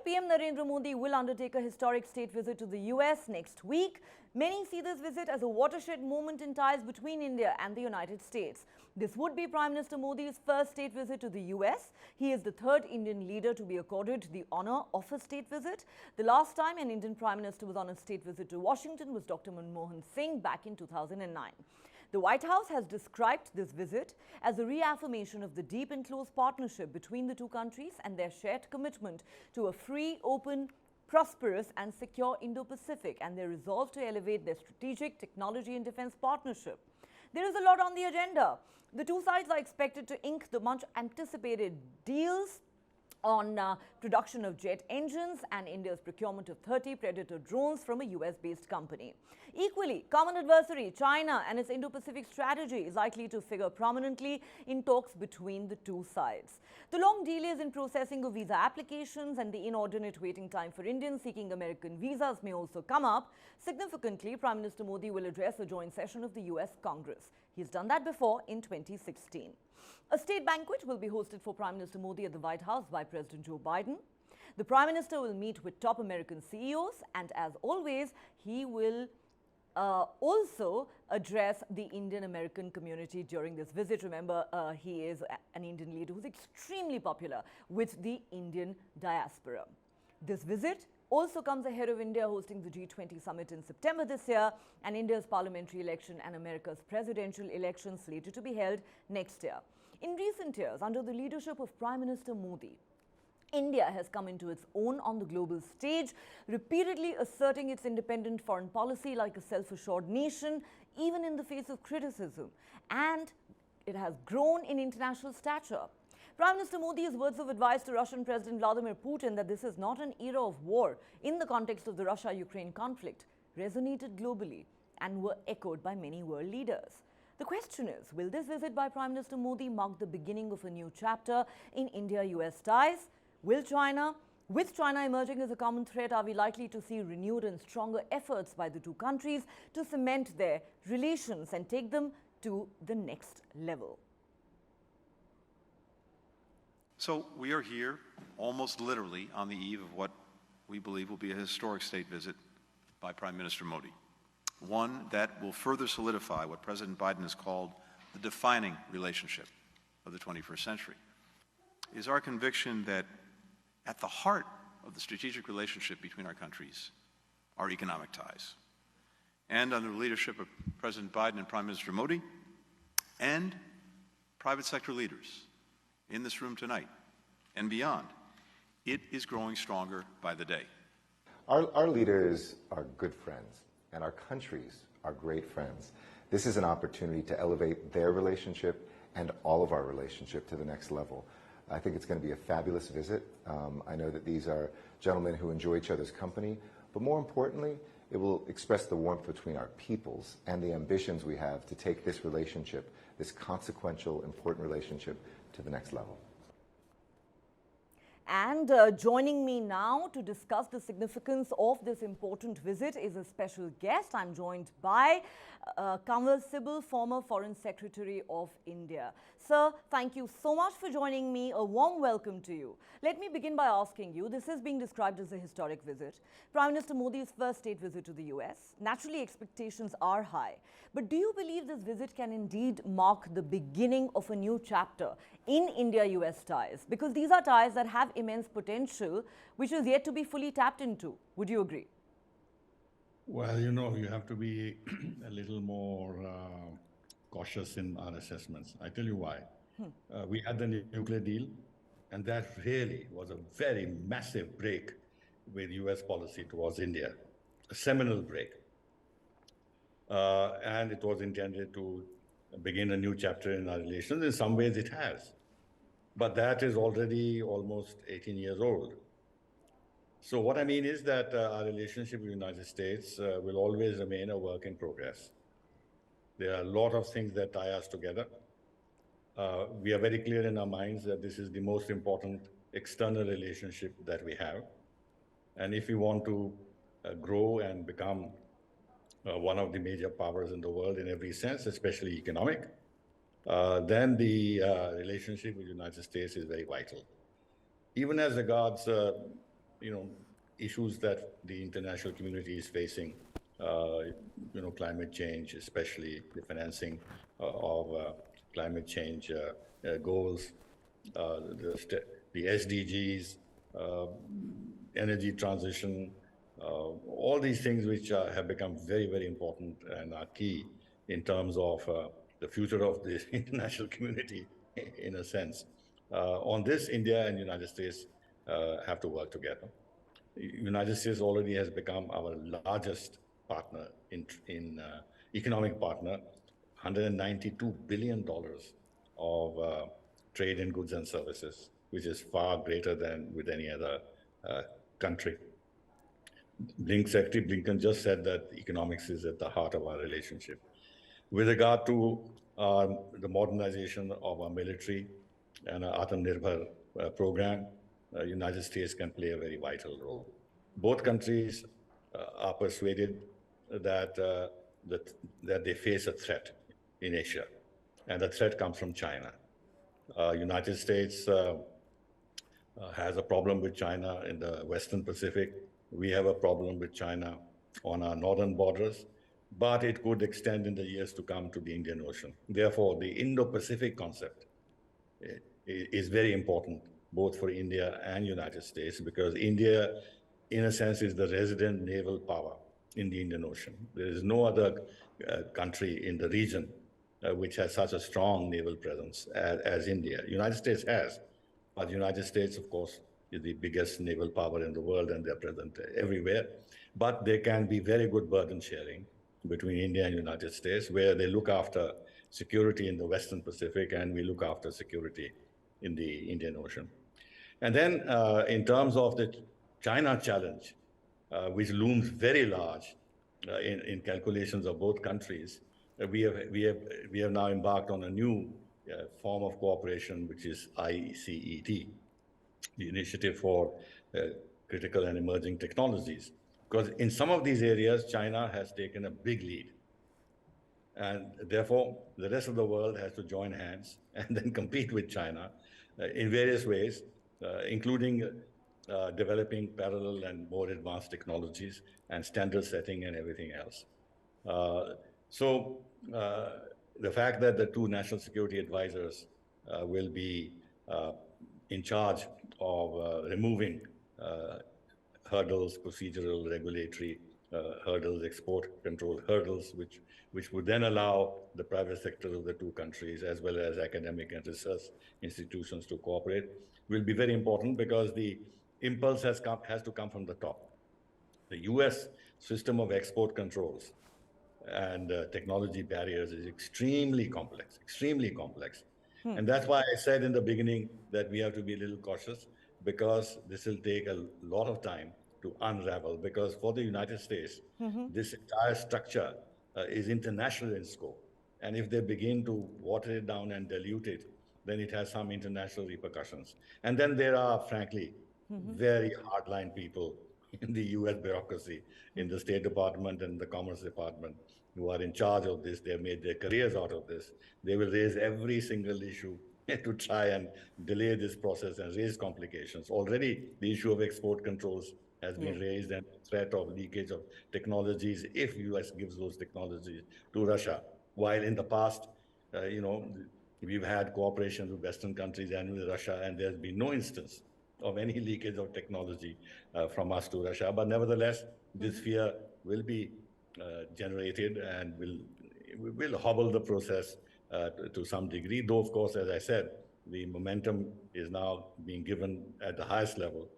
PM Narendra Modi will undertake a historic state visit to the US next week. Many see this visit as a watershed moment in ties between India and the United States. This would be Prime Minister Modi's first state visit to the US. He is the third Indian leader to be accorded the honor of a state visit. The last time an Indian Prime Minister was on a state visit to Washington was Dr. Manmohan Singh back in 2009. The White House has described this visit as a reaffirmation of the deep and close partnership between the two countries and their shared commitment to a free, open, prosperous and secure Indo-Pacific and their resolve to elevate their strategic, technology and defense partnership. There is a lot on the agenda. The two sides are expected to ink the much anticipated deals on production of jet engines and India's procurement of 30 Predator drones from a US-based company. Equally, common adversary China and its Indo-Pacific strategy is likely to figure prominently in talks between the two sides. The long delays in processing of visa applications and the inordinate waiting time for Indians seeking American visas may also come up. Significantly, Prime Minister Modi will address a joint session of the US Congress. He's done that before in 2016. A state banquet will be hosted for Prime Minister Modi at the White House by President Joe Biden. The Prime Minister will meet with top American CEOs and, as always, he will also address the Indian-American community during this visit. Remember, he is an Indian leader who's extremely popular with the Indian diaspora. This visit also comes ahead of India hosting the G20 summit in September this year and India's parliamentary election and America's presidential election slated to be held next year. In recent years, under the leadership of Prime Minister Modi, India has come into its own on the global stage, repeatedly asserting its independent foreign policy like a self-assured nation, even in the face of criticism, and it has grown in international stature. Prime Minister Modi's words of advice to Russian President Vladimir Putin that this is not an era of war in the context of the Russia-Ukraine conflict resonated globally and were echoed by many world leaders. The question is, will this visit by Prime Minister Modi mark the beginning of a new chapter in India-US ties? With China emerging as a common threat, are we likely to see renewed and stronger efforts by the two countries to cement their relations and take them to the next level? So we are here almost literally on the eve of what we believe will be a historic state visit by Prime Minister Modi, one that will further solidify what President Biden has called the defining relationship of the 21st century. It is our conviction that at the heart of the strategic relationship between our countries are economic ties. And under the leadership of President Biden and Prime Minister Modi and private sector leaders in this room tonight and beyond, it is growing stronger by the day. Our leaders are good friends, and our countries are great friends. This is an opportunity to elevate their relationship and all of our relationship to the next level. I think it's going to be a fabulous visit. I know that these are gentlemen who enjoy each other's company, but more importantly, it will express the warmth between our peoples and the ambitions we have to take this relationship, this consequential, important relationship, to the next level. And joining me now to discuss the significance of this important visit is a special guest. I'm joined by Kanwal Sibal, former Foreign Secretary of India. Sir, thank you so much for joining me. A warm welcome to you. Let me begin by asking you, this is being described as a historic visit. Prime Minister Modi's first state visit to the US. Naturally, expectations are high. But do you believe this visit can indeed mark the beginning of a new chapter in India-US ties? Because these are ties that have immense potential, which is yet to be fully tapped into. Would you agree? Well, you have to be a little more cautious in our assessments. I tell you why. We had the nuclear deal, and that really was a very massive break with US policy towards India, a seminal break. And it was intended to begin a new chapter in our relations. In some ways it has. But that is already almost 18 years old. So what I mean is that our relationship with the United States will always remain a work in progress. There are a lot of things that tie us together. We are very clear in our minds that this is the most important external relationship that we have. And if we want to grow and become one of the major powers in the world in every sense, especially economic, then the relationship with the United States is very vital. Even as regards you know, issues that the international community is facing, climate change, especially the financing of climate change goals, the SDGs, uh, energy transition, all these things which have become very, very important and are key in terms of the future of the international community, in a sense. On this, India and United States have to work together. United States already has become our largest partner in economic partner, $192 billion of trade in goods and services, which is far greater than with any other uh, country. Secretary Blinken just said that economics is at the heart of our relationship. With regard to the modernization of our military and our Atmanirbhar program, United States can play a very vital role. Both countries are persuaded that, that they face a threat in Asia, and the threat comes from China. United States has a problem with China in the Western Pacific. We have a problem with China on our northern borders, but it could extend in the years to come to the Indian Ocean. Therefore, the Indo-Pacific concept is very important, both for India and United States, because India, in a sense, is the resident naval power in the Indian Ocean. There is no other country in the region which has such a strong naval presence as India. United States has, but the United States, of course, is the biggest naval power in the world, and they're present everywhere. But there can be very good burden sharing between India and United States, where they look after security in the Western Pacific, and we look after security in the Indian Ocean. And then in terms of the China challenge, which looms very large in calculations of both countries, we have now embarked on a new form of cooperation, which is ICET, the Initiative for Critical and Emerging Technologies. Because in some of these areas, China has taken a big lead. And therefore, the rest of the world has to join hands and then compete with China in various ways, including developing parallel and more advanced technologies and standard setting and everything else. So the fact that the two national security advisors will be in charge of removing hurdles, procedural, regulatory hurdles, export control hurdles, which would then allow the private sector of the two countries, as well as academic and research institutions, to cooperate, will be very important, because the impulse has to come from the top. The US system of export controls and technology barriers is extremely complex, extremely complex. And that's why I said in the beginning that we have to be a little cautious, because this will take a lot of time to unravel, because for the United States, this entire structure is international in scope. And if they begin to water it down and dilute it, then it has some international repercussions. And then there are, frankly, very hardline people in the US bureaucracy, in the State Department and the Commerce Department, who are in charge of this. They've made their careers out of this. They will raise every single issue to try and delay this process and raise complications. Already, the issue of export controls has been raised, and threat of leakage of technologies if US gives those technologies to Russia. While in the past, we've had cooperation with Western countries and with Russia, and there's been no instance of any leakage of technology from us to Russia. But nevertheless, this fear will be generated and will hobble the process to some degree. Though, of course, as I said, the momentum is now being given at the highest level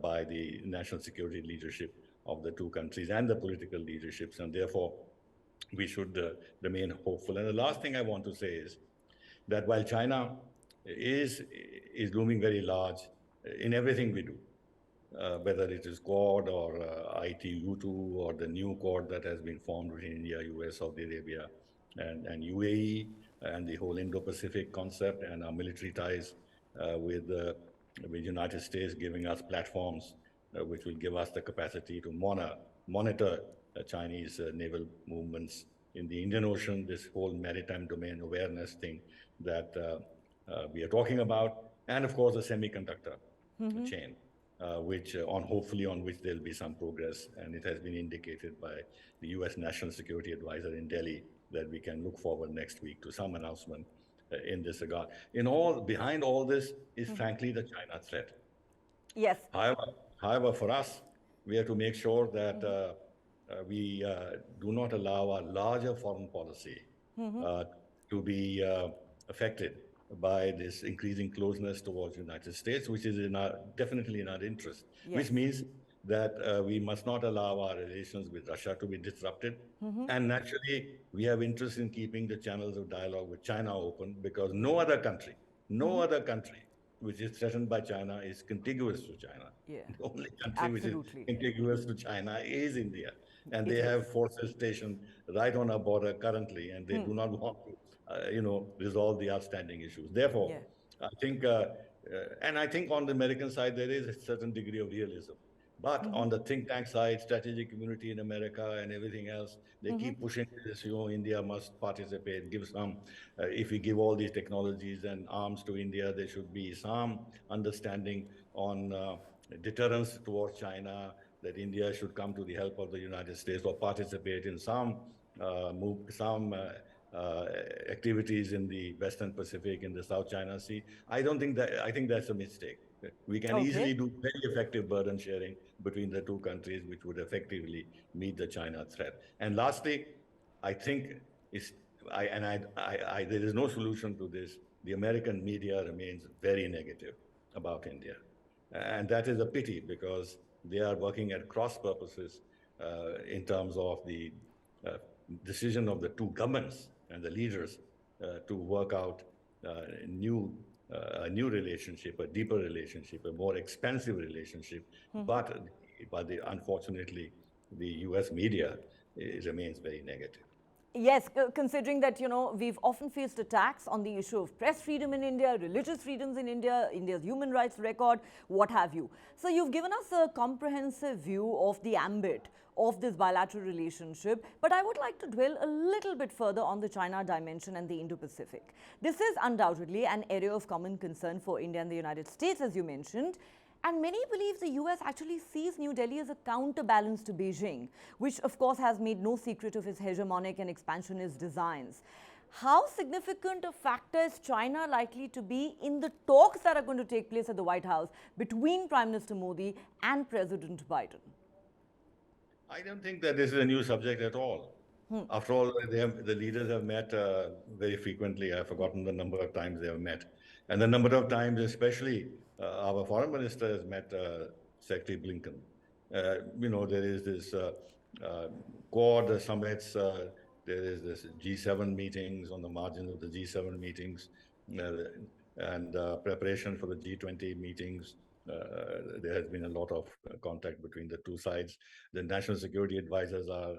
by the national security leadership of the two countries and the political leaderships, and therefore we should remain hopeful. And the last thing I want to say is that while China is looming very large in everything we do, whether it is Quad or ITU2 or the new Quad that has been formed between India, US, Saudi Arabia, and UAE, and the whole Indo-Pacific concept, and our military ties with the United States, giving us platforms which will give us the capacity to monitor Chinese naval movements in the Indian Ocean, this whole maritime domain awareness thing that we are talking about, and of course the semiconductor chain. which hopefully on which there'll be some progress, and it has been indicated by the U.S. National Security Advisor in Delhi that we can look forward next week to some announcement in this regard. Behind all this is frankly the China threat. Yes. However, for us, we have to make sure that we do not allow our larger foreign policy to be affected by this increasing closeness towards the United States, which is definitely in our interest, which Yes. means that we must not allow our relations with Russia to be disrupted. And naturally, we have interest in keeping the channels of dialogue with China open because no other country which is threatened by China is contiguous to China. Yeah. The only country which is Absolutely. contiguous to China is India. And It they is. have forces stationed right on our border currently, and they do not want to, resolve the outstanding issues. Therefore, Yeah. I think, and I think on the American side, there is a certain degree of realism. But on the think tank side, strategic community in America and everything else, they keep pushing this, India must participate, give some, if we give all these technologies and arms to India, there should be some understanding on deterrence towards China, that India should come to the help of the United States or participate in some uh, activities in the Western Pacific, in the South China Sea. I think that's a mistake. We can Okay. easily do very effective burden sharing between the two countries, which would effectively meet the China threat. And lastly, I think there is no solution to this. The American media remains very negative about India. And that is a pity because they are working at cross purposes in terms of the uh, decision of the two governments and the leaders to work out a new relationship, a deeper relationship, a more expansive relationship. Unfortunately, the US media remains very negative. Yes, considering that, we've often faced attacks on the issue of press freedom in India, religious freedoms in India, India's human rights record, what have you. So you've given us a comprehensive view of the ambit of this bilateral relationship, but I would like to dwell a little bit further on the China dimension and the Indo-Pacific. This is undoubtedly an area of common concern for India and the United States, as you mentioned. And many believe the US actually sees New Delhi as a counterbalance to Beijing, which of course has made no secret of its hegemonic and expansionist designs. How significant a factor is China likely to be in the talks that are going to take place at the White House between Prime Minister Modi and President Biden? I don't think that this is a new subject at all. After all, the leaders have met very frequently. I've forgotten the number of times they have met. And the number of times, especially our foreign minister has met Secretary Blinken. There is this Quad summits, there is this G7 meetings on the margins of the G7 meetings, and preparation for the G20 meetings. There has been a lot of contact between the two sides. The national security advisors are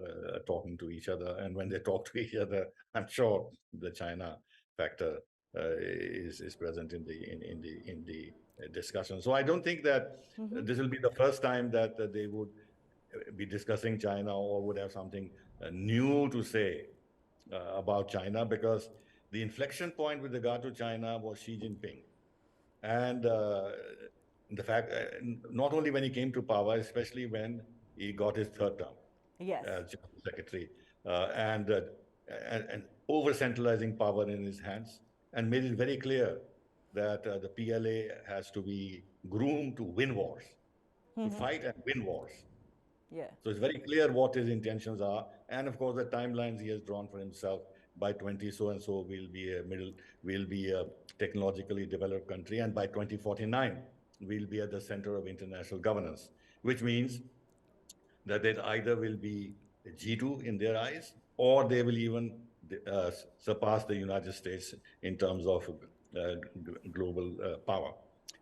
talking to each other, and when they talk to each other, I'm sure the China factor is present in the discussion. So I don't think that this will be the first time that they would be discussing China or would have something new to say about China, because the inflection point with regard to China was Xi Jinping. And the fact, not only when he came to power, especially when he got his third term Yes. as General Secretary, and over centralizing power in his hands, and made it very clear that the PLA has to be groomed to win wars, to fight and win wars. Yeah. So it's very clear what his intentions are, and of course the timelines he has drawn for himself. By 20 so and so we'll be a technologically developed country, and by 2049 we'll be at the center of international governance, which means that it either will be G2 in their eyes, or they will even surpass the United States in terms of global power.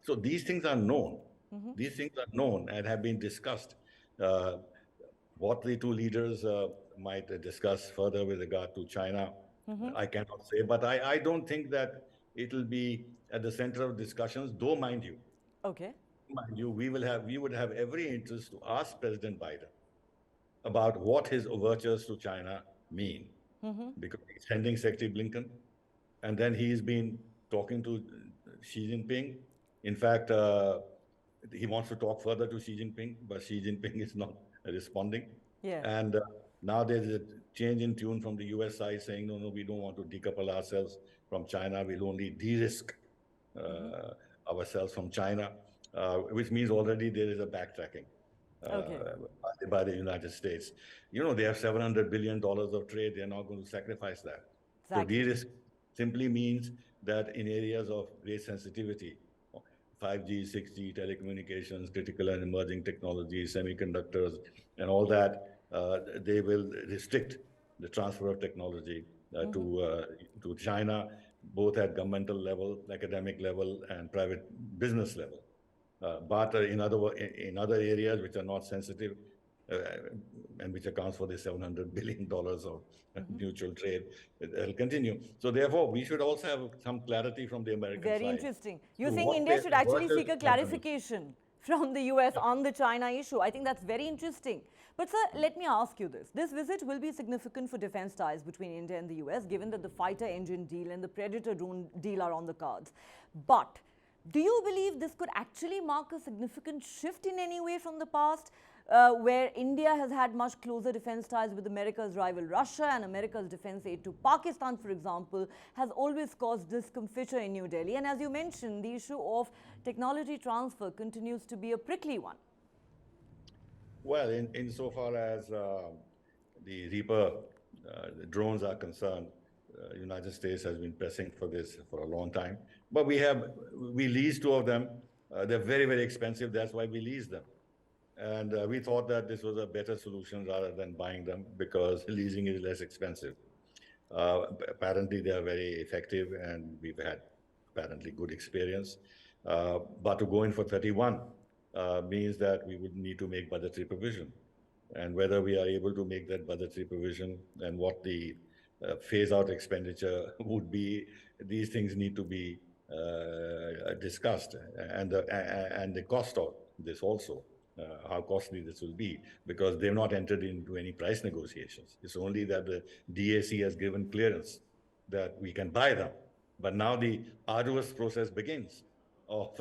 So these things are known. These things are known and have been discussed. What the two leaders might discuss further with regard to China, I cannot say, but I don't think that it will be at the center of discussions, though, Okay. mind you, we would have every interest to ask President Biden about what his overtures to China mean, because he's sending Secretary Blinken, and then he's been talking to Xi Jinping. In fact, he wants to talk further to Xi Jinping, but Xi Jinping is not responding. Yeah. And now there's a change in tune from the US side saying, no, we don't want to decouple ourselves from China. We'll only de-risk ourselves from China, which means already there is a backtracking Okay. by the United States. They have $700 billion of trade. They're not going to sacrifice that. So Exactly. de-risk simply means that in areas of great sensitivity, 5G, 6G, telecommunications, critical and emerging technologies, semiconductors, and all that, they will restrict the transfer of technology to China, both at governmental level, academic level, and private business level. But in other areas which are not sensitive, and which accounts for the $700 billion of mutual trade, it'll continue. So therefore, we should also have some clarity from the American side. Very interesting. You So think what India their should actually versus seek a clarification from the US on the China issue? I think that's very interesting. But sir, let me ask you this. This visit will be significant for defense ties between India and the US, given that the fighter engine deal and the Predator drone deal are on the cards. But do you believe this could actually mark a significant shift in any way from the past, where India has had much closer defense ties with America's rival Russia, and America's defense aid to Pakistan, for example, has always caused discomfiture in New Delhi? And as you mentioned, the issue of technology transfer continues to be a prickly one. Well, insofar as the Reaper the drones are concerned, United States has been pressing for this for a long time. But we leased two of them. They're very, very expensive. That's why we leased them. And we thought that this was a better solution rather than buying them, because leasing is less expensive. Apparently, they are very effective, and we've had apparently good experience. But to go in for 31 means that we would need to make budgetary provision. And whether we are able to make that budgetary provision and what the phase-out expenditure would be, these things need to be discussed, and the cost of this also, how costly this will be, because they've not entered into any price negotiations. It's only that the DAC has given clearance that we can buy them. But now the arduous process begins of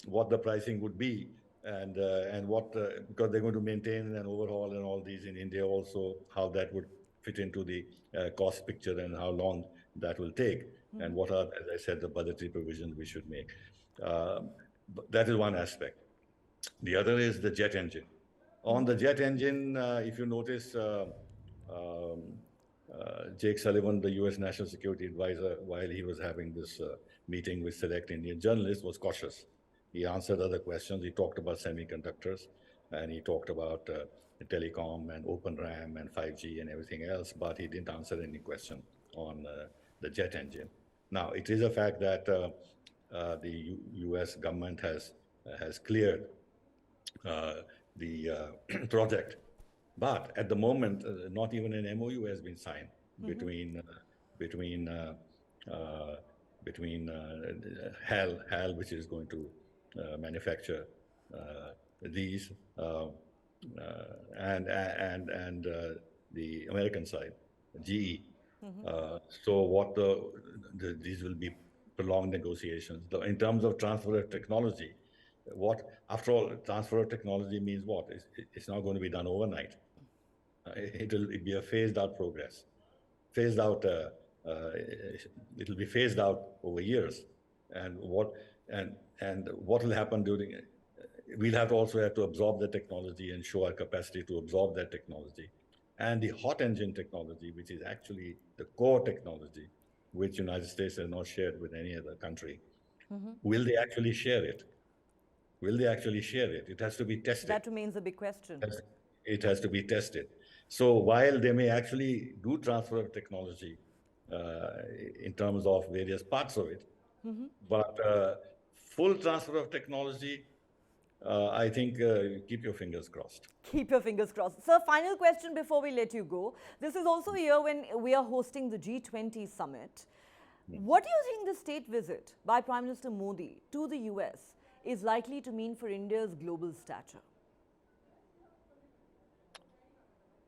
what the pricing would be, and what because they're going to maintain and overhaul and all these in India also, how that would fit into the cost picture and how long that will take, and what are, as I said, the budgetary provisions we should make. That is one aspect. The other is the jet engine. On the jet engine, if you notice, Jake Sullivan, the U.S. National Security Advisor, while he was having this meeting with select Indian journalists, was cautious. He answered other questions. He talked about semiconductors, and he talked about telecom and Open RAM and 5G and everything else, but he didn't answer any question on the jet engine. Now, it is a fact that the U.S. government has cleared the project, but at the moment, not even an MOU has been signed between HAL, which is going to manufacture these, and the American side, GE. So what these will be prolonged negotiations. In terms of transfer of technology, after all, transfer of technology means what? It's not going to be done overnight. It'll be a phased out progress. It'll be phased out over years. And what will happen during it? We'll also have to absorb the technology and show our capacity to absorb that technology. And the hot engine technology, which is actually the core technology, which United States has not shared with any other country, will they actually share it? Will they actually share it? It has to be tested. That remains a big question. It has to be tested. So while they may actually do transfer of technology in terms of various parts of it, but full transfer of technology, I think keep your fingers crossed. Keep your fingers crossed. Sir, final question before we let you go. This is also a year when we are hosting the G20 summit. What do you think the state visit by Prime Minister Modi to the US is likely to mean for India's global stature?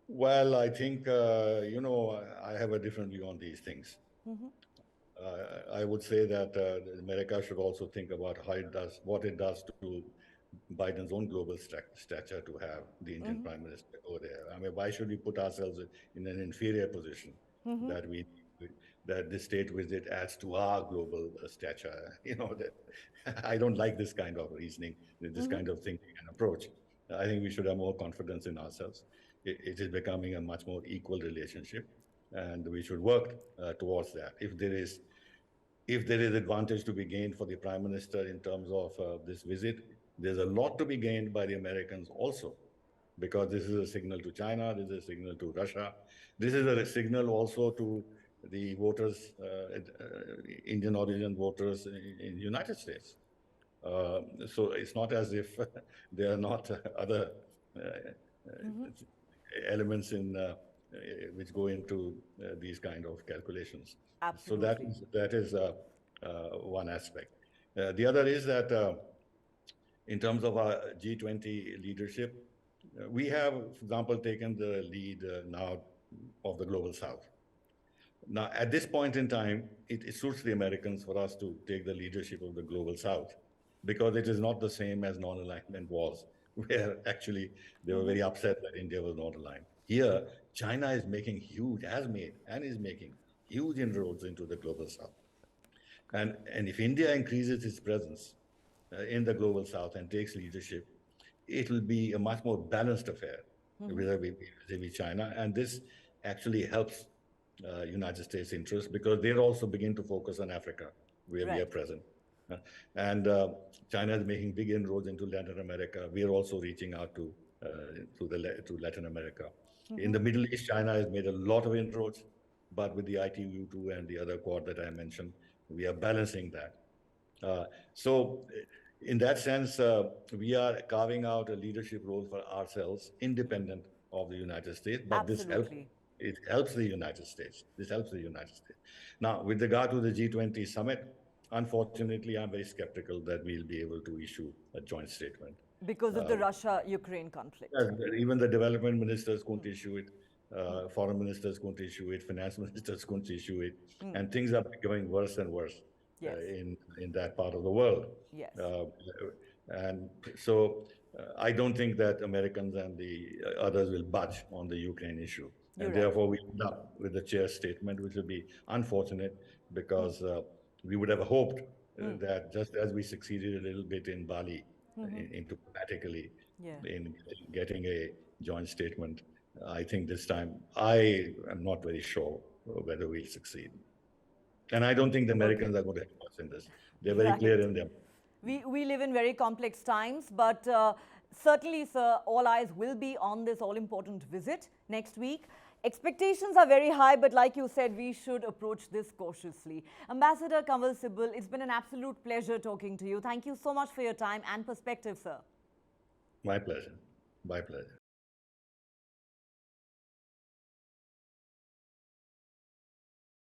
Well, I think, I have a different view on these things. I would say that America should also think about what it does to Biden's own global stature to have the Indian Prime Minister go there. I mean, why should we put ourselves in an inferior position that that this state visit adds to our global stature? You know, that I don't like this kind of reasoning, this kind of thinking and approach. I think we should have more confidence in ourselves. It is becoming a much more equal relationship, and we should work towards that. If there is advantage to be gained for the Prime Minister in terms of this visit, there's a lot to be gained by the Americans also, because this is a signal to China, this is a signal to Russia, this is a signal also to the voters, Indian origin voters in the United States. So it's not as if there are not other elements in which go into these kind of calculations. Absolutely. So that is one aspect. The other is that in terms of our G20 leadership, we have, for example, taken the lead now of the Global South. Now, at this point in time, it suits the Americans for us to take the leadership of the Global South, because it is not the same as non-alignment was, where actually they were very upset that India was not aligned. Here, China is making is making huge inroads into the Global South. And if India increases its presence in the Global South and takes leadership, it will be a much more balanced affair vis-a-vis China. And this actually helps United States interests, because they'll also begin to focus on Africa, where we are present. And China is making big inroads into Latin America. We are also reaching out to Latin America. In the Middle East, China has made a lot of inroads, but with the ITU2 and the other Quad that I mentioned, we are balancing that. So in that sense, we are carving out a leadership role for ourselves, independent of the United States, but it helps the United States. This helps the United States. Now, with regard to the G20 summit, unfortunately, I'm very skeptical that we'll be able to issue a joint statement. Because of the Russia-Ukraine conflict. Even the development ministers couldn't issue it, foreign ministers couldn't issue it, finance ministers couldn't issue it, and things are becoming worse and worse in that part of the world. Yes. And so I don't think that Americans and the others will budge on the Ukraine issue. And therefore, we end up with the chair's statement, which will be unfortunate, because we would have hoped that just as we succeeded a little bit in Bali, diplomatically, in getting a joint statement, I think this time I am not very sure whether we'll succeed. And I don't think the Americans are going to help us in this. They're very clear in them. We live in very complex times, but certainly, sir, all eyes will be on this all-important visit next week. Expectations are very high, but like you said, we should approach this cautiously. Ambassador Kanwal Sibal, it's been an absolute pleasure talking to you. Thank you so much for your time and perspective, sir. My pleasure. My pleasure.